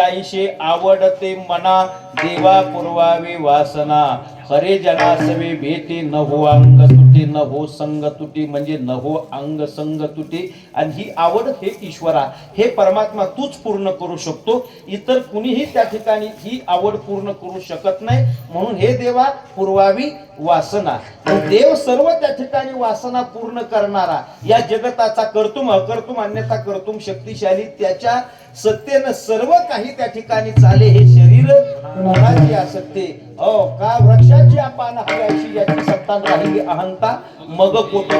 आईशे आवडते मना देवा पुरवावी वासना हरे जनासवे भेटे न हो अंग तुटी न हो संग तुटी म्हणजे न हो अंग संग तुटी आणि ही आवड हे ईश्वरा हे परमात्मा तूच पूर्ण करू शकतो इतर कुणीही त्या ठिकाणी ही आवड पूर्ण करू शकत नाही म्हणून हे देवा पुरवावी वासना देव सर्व त्या ठिकाणी वासना पूर्ण करणारा या जगताचा कर्तुम अकर्तुम अन्यथा कर्तुम शक्तिशाली त्याच्या सत्तेनं सर्व काही त्या ठिकाणी चाले हे शरीर कोणाची आसक्ती का वृक्षाची पान हव्याची याची सत्ता राहिली अहंता मग कोट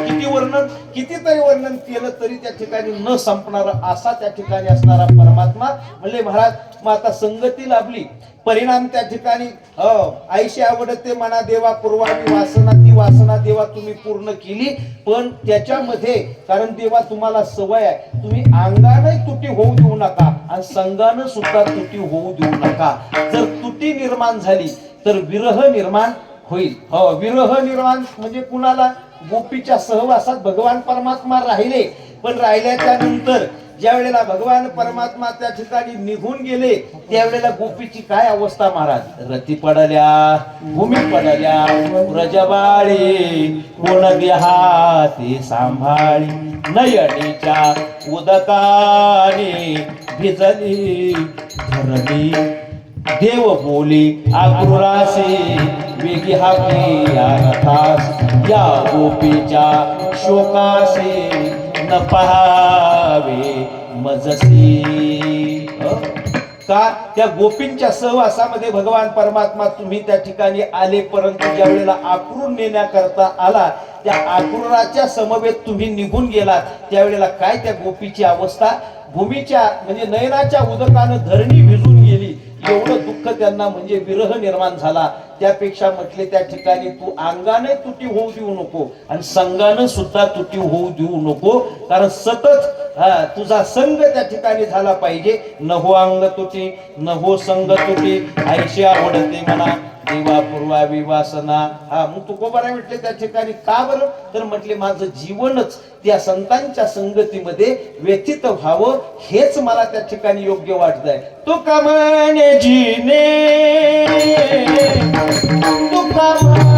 कितीतरी वर्णन केलं तरी त्या ठिकाणी न संपणारा असा त्या ठिकाणी असणारा परमात्मा म्हणजे महाराज मग आता संगती लाभली परिणाम त्या ठिकाणी आईशी आवडते मना देवा पुरवावी वासना ती वासना देवा तुम्ही पूर्ण केली पण त्याच्यामध्ये कारण देवा तुम्हाला सवय आहे तुम्ही अंगाने तुटी होऊ देऊ नका आणि संघानं सुद्धा तुटी होऊ देऊ नका जर तुटी निर्माण झाली तर विरह निर्माण होईल विरह निर्माण म्हणजे कुणाला गोपीच्या सहवासात भगवान परमात्मा राहिले पण राहिल्याच्या नंतर ज्या वेळेला भगवान परमात्मा त्या ठिकाणी निघून गेले त्यावेळेला गोपीची काय अवस्था महाराज रती पडल्या भूमी पडल्या व्रजबाळी कोण देहाती सांभाळी नयनीच्या उदकाने भिजली धरणी देव बोली आक्रोरासे वेगी हाके या रथास या गोपीच्या शोकासे न पहावे मजसी का त्या गोपींच्या सहवासामध्ये भगवान परमात्मा तुम्ही त्या ठिकाणी आले परंतु ज्या वेळेला आक्रूर नेण्याकरता आला त्या आक्रूराच्या समवेत तुम्ही निघून गेलात त्यावेळेला काय त्या गोपीची अवस्था भूमीच्या म्हणजे नयनाच्या उदकानं धरणी भिजून गेली एवढं दुःख त्यांना म्हणजे विरह निर्माण झाला त्यापेक्षा म्हटले त्या ठिकाणी तू अंगाने तुटी होऊ देऊ नको आणि संघाने सुद्धा तुटी होऊ देऊ नको कारण सतत तुझा संघ त्या ठिकाणी झाला पाहिजे न हो अंग तुटी न हो संग तुटी आईशी आवडते म्हणा देवा पूर्वावी वासना मग तुकोबाराय म्हटले त्या ठिकाणी का बरं तर म्हटले माझं जीवनच त्या संतांच्या संगतीमध्ये व्यथित व्हावं हेच मला त्या ठिकाणी योग्य वाटतंय तो कामाने जीने तो कामाने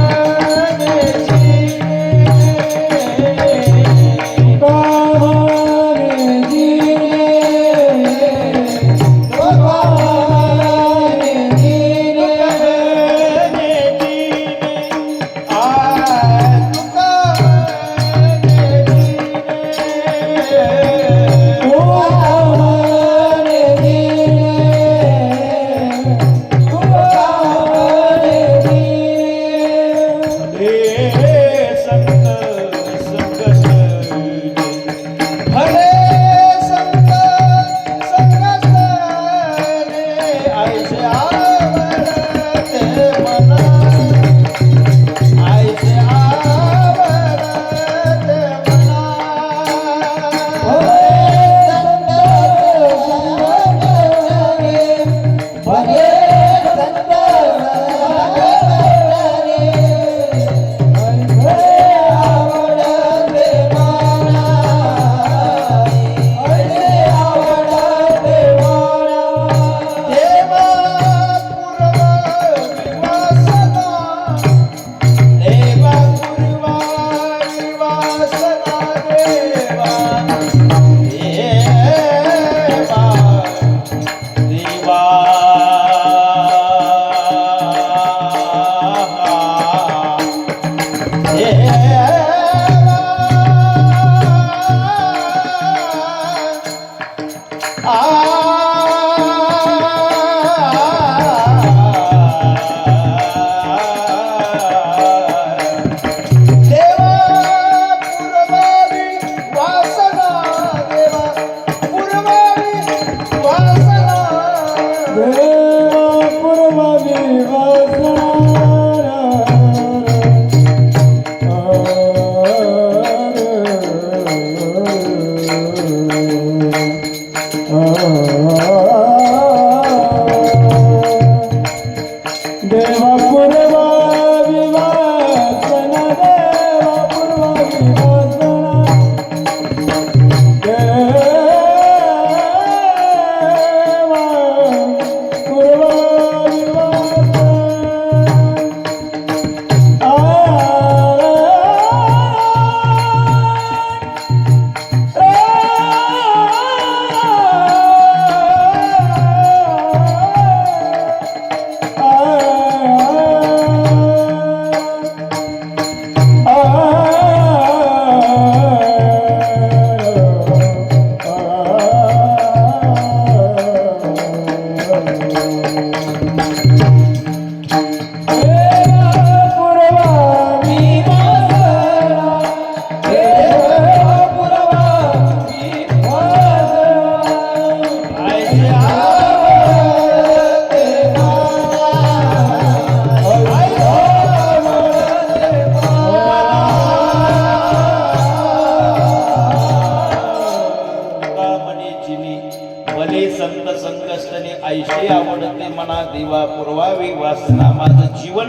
वासना माझं जीवन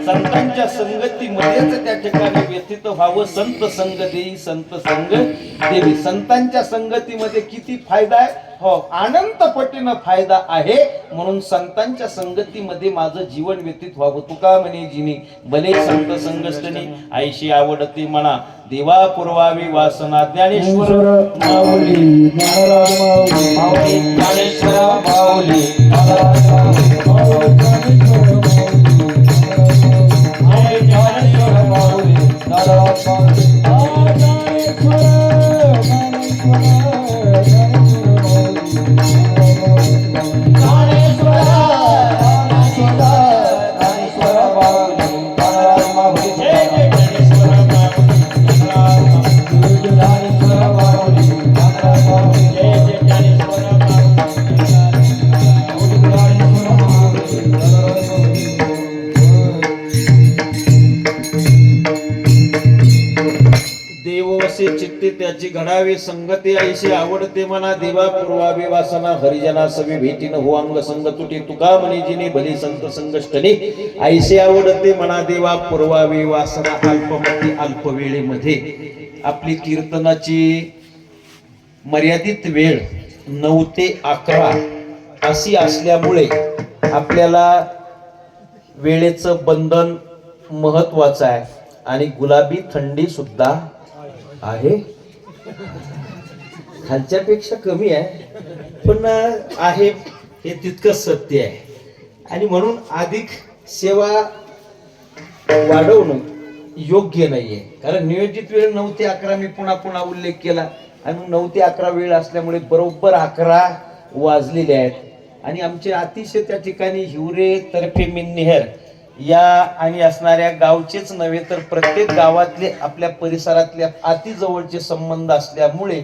संतांच्या संगतीमध्येच त्या ठिकाणी व्यतीत व्हावं. संत संग देई संत संग देवी. संतांच्या संगतीमध्ये किती फायदा आहे, हो अनंत पटीनं फायदा आहे. म्हणून संतांच्या संगतीमध्ये माझं जीवन व्यतीत व्हावं. तुका म्हणे जिनी भले संत संगस्तनी आईशी आवडती म्हणा देवा पुरवावी वासना. ज्ञानेश्वर माऊली ज्ञानेश्वर माऊली चित्ते त्याची घडावी संगती आईशी आवडते म्हणा देवा पूर्वावी वासना हरिजना सवी भेटीन हो अंग संग तुटी. तुका म्हणे जिने भली संत संगष्टनी आईशी आवडते म्हणा देवा पूर्वावी वासना. अल्पमती अल्प वेळेमध्ये आपली कीर्तनाची मर्यादित वेळ 9 ते 11 अशी असल्यामुळे आपल्याला वेळेचं बंधन महत्वाचं आहे आणि गुलाबी थंडी सुद्धा आहे. खालच्यापेक्षा कमी आहे पण आहे हे तितकंच सत्य आहे. आणि म्हणून अधिक सेवा वाढवणं योग्य नाहीये. कारण नियोजित वेळ 9 ते 11 मी पुन्हा उल्लेख केला आणि 9 ते 11 वेळ असल्यामुळे बरोबर 11 वाजलेले आहेत. आणि आमचे अतिशय त्या ठिकाणी हिवरे तर्फे मिन्निहेर या आणि असणाऱ्या गावचेच नव्हे तर प्रत्येक गावातले आपल्या परिसरातल्या अति जवळचे संबंध असल्यामुळे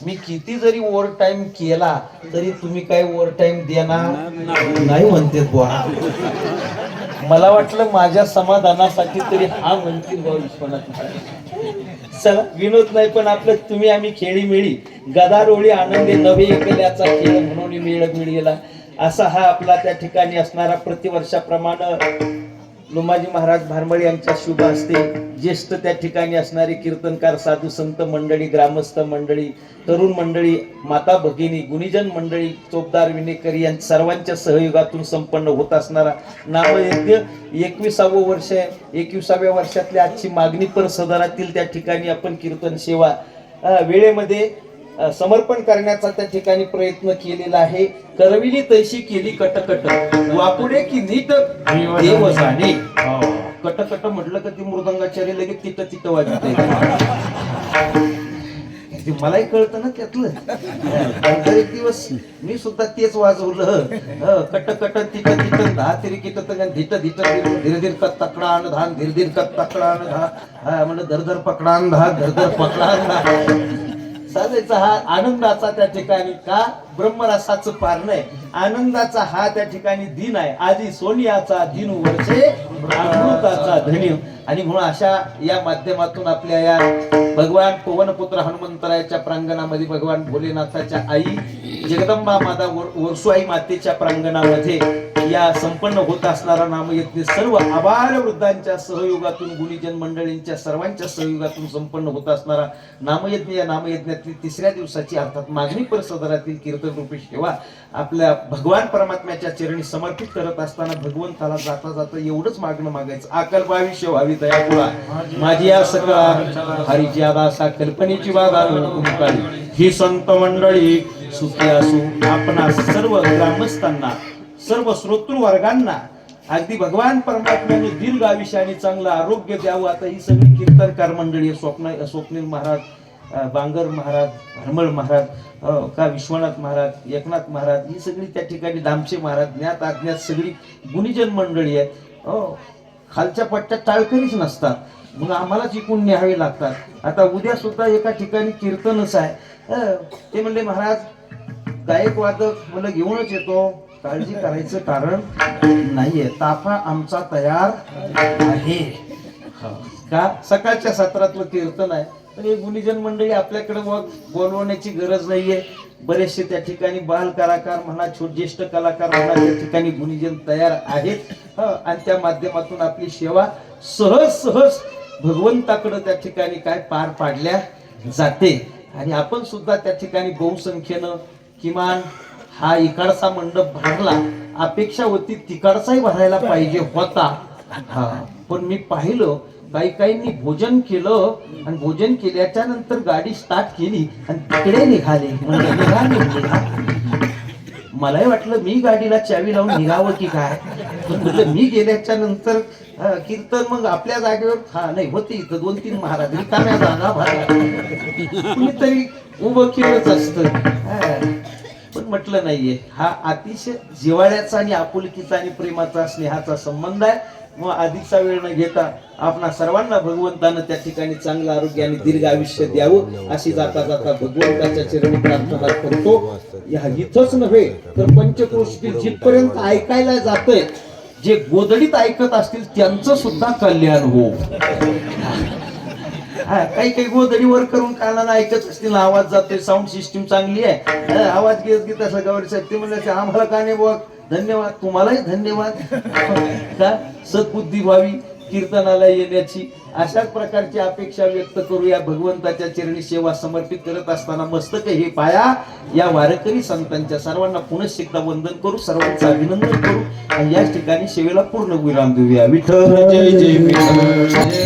मी किती जरी ओव्हर टाइम केला तरी तुम्ही काय ओव्हर टाइम देणार नाही म्हणते बुवा. मला वाटलं माझ्या समाधानासाठी तरी हा म्हणतील बुवा विश्वनाथ. चला विनोद नाही पण आपलं तुम्ही आम्ही खेळीमेळी गदारोळी आनंदी नवे एकल्याचा खेळ म्हणून मेळ मिळेला असा हा आपला त्या ठिकाणी असणारा प्रतिवर्षाप्रमाणे लोमाजी महाराज भारमळे यांच्या शुभ हस्ते ज्येष्ठ त्या ठिकाणी असणारे कीर्तनकार साधू संत मंडळी ग्रामस्थ मंडळी तरुण मंडळी माता भगिनी गुणीजन मंडळी चोपदार विनेकरी यांच्या सर्वांच्या सहयोगातून संपन्न होत असणारा नामयज्ञ 21वे वर्ष आहे. 21व्या वर्षातली आजची मागणीपर सदरातील त्या ठिकाणी आपण कीर्तन सेवा वेळेमध्ये समर्पण करण्याचा त्या ठिकाणी प्रयत्न केलेला आहे. करविली तैशी केली कटकट वापुडे की नीट देव जाणे. कटकट म्हटलं का ती मृदंगाचार्य लगेच तिथं तिथं वाजत मलाही कळतं ना त्यातलं. एक दिवस मी सुद्धा तेच वाजवलं कटकट तिथं तिथं धा तिरी किट धिट धिट धीरे धीर कत तकडान धान धीर धीर कत तकडान धा म्हणलं धरधर पकडान धा धरधर पकडान धा. साधायचा हा आनंदाचा त्या ठिकाणी का ब्रह्मरसाचं पार नाही. आनंदाचा हा त्या ठिकाणी दिन आहे. आधी सोनियाचा दिन वर्षे अमृताचा धन्य. आणि म्हणून अशा या माध्यमातून आपल्या या भगवान पवनपुत्र हनुमंतरायाच्या प्रांगणामध्ये भगवान भोलेनाथाच्या आई जगदंबा माता वर्सुआई मातेच्या प्रांगणामध्ये या संपन्न होत असणारा नामयज्ञ सर्व आबाल वृद्धांच्या सहयोगातून गुणीजन मंडळींच्या सर्वांच्या सहयोगातून संपन्न होत असणारा नामयज्ञ या नामयज्ञातील 3ऱ्या दिवसाची अर्थात मागणीपर सदरातील कीर्तन रूपी सेवा आपल्या भगवान परमात्म्याच्या चरणी समर्पित करत असताना भगवंताला जाता जाता एवढंच मागणं मागायचं. अकल्पाविष्य व्हावी दयापुरा माझी या सकळा हरीची आदासा कल्पनेची बाधा ही संत मंडळी सुखी असू. आपणा सर्व ग्रामस्थांना सर्व श्रोतृ वर्गांना अगदी भगवान परमात्म्याने दीर्घ आयुष्य आणि चांगलं आरोग्य द्यावं. आता ही सगळी कीर्तनकार मंडळी स्वप्नील महाराज बांगर महाराज भरमळ महाराज का विश्वनाथ महाराज एकनाथ महाराज ही सगळी त्या ठिकाणी दामशे महाराज ज्ञात अज्ञात सगळी गुणीजन मंडळी आहेत. खालच्या पट्ट्यात टाळकरीच नसतात मग आम्हालाच इकून न्यावे लागतात. आता उद्या सुद्धा एका ठिकाणी कीर्तनच आहे. ते म्हणले महाराज गायक वादक मला घेऊनच येतो काळजी करायचं कारण नाहीये. ताफा आमचा तयार आहे. का सकाळच्या सत्रातलं कीर्तन आहे पण हे गुणीजन मंडळी आपल्याकडे बोलवण्याची गरज नाहीये. बरेचसे त्या ठिकाणी बाल कलाकार म्हणा, ज्येष्ठ कलाकार म्हणा, त्या ठिकाणी गुणीजन तयार आहेत आणि त्या माध्यमातून आपली सेवा सहज सहज भगवंताकडे त्या ठिकाणी काय पार पाडल्या जाते. आणि आपण सुद्धा त्या ठिकाणी बहुसंख्येनं किमान हा इकडचा मंडप भरला, अपेक्षा होती तिकडचाही भरायला पाहिजे होता. पण मी पाहिलं काही काहींनी भोजन केलं आणि भोजन केल्याच्या नंतर गाडी स्टार्ट केली आणि तिकडे निघाले. मलाही वाटलं मी गाडीला चावी लावून निघावं की काय. म्हटलं मी गेल्याच्या नंतर कीर्तन मग आपल्या जागेवर नाही होते इथं 2-3 महाराज रिकाम्या जागा भरल्या, कुणीतरी उभं केलंच असतं. पण म्हटलं नाहीये, हा अतिशय जिव्हाळ्याचा आणि आपुलकीचा आणि प्रेमाचा स्नेहाचा संबंध आहे. मग अधिकचा वेळ न घेता आपणा सर्वांना भगवंतानं त्या ठिकाणी चांगलं आरोग्य आणि दीर्घ आयुष्य द्यावं अशी जाता जाता भगवंताच्या चरणी प्रार्थना करतो. या इथंच नव्हे तर पंचक्रोशीतील जिथपर्यंत ऐकायला जातंय, जे गोधडीत ऐकत असतील त्यांचं सुद्धा कल्याण हो. काही काही गोधडीवर करून कानाला ऐकत असतील, आवाज जातोय, साऊंड सिस्टीम चांगली आहे, आवाज घेत असं गौरी साहेब ते म्हणलं आम्हाला का नाही बुवा, धन्यवाद, तुम्हालाही धन्यवाद. का सद्बुद्धी व्हावी कीर्तनाला येण्याची, अशाच प्रकारची अपेक्षा व्यक्त करूया. भगवंताच्या चरणी सेवा समर्पित करत असताना मस्तक हे पाया या वारकरी संतांच्या सर्वांना पुनश्च एकदा वंदन करू, सर्वांचं अभिनंदन करू आणि याच ठिकाणी सेवेला पूर्ण विराम देऊया. विठ्ठल जय जय विठ्ठल.